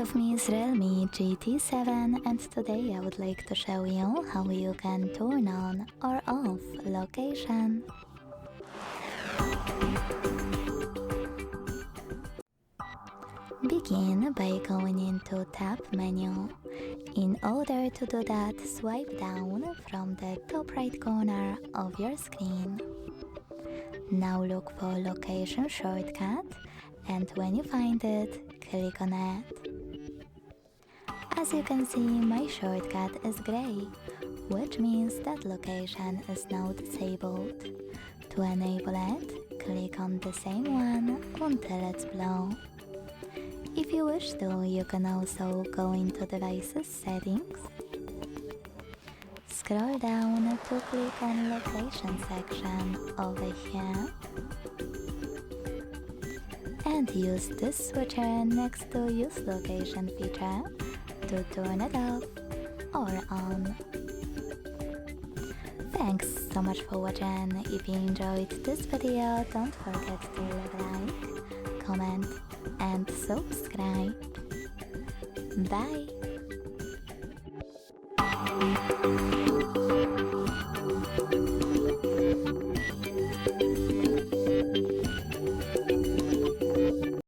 with me is REALME GT7, and today I would like to show you how you can turn on or off location. Begin by going into Tab menu. In order to do that, swipe down from the top right corner of your screen. Now look for location shortcut, and when you find it, click on it. As you can see, my shortcut is gray, which means that location is now disabled. To enable it, click on the same one until it's blue. If you wish to, you can also go into Devices Settings. Scroll down to click on Location section over here. And use this switcher next to Use Location feature to turn it off or on. Thanks so much for watching. If you enjoyed this video, don't forget to leave a like, comment and subscribe. Bye!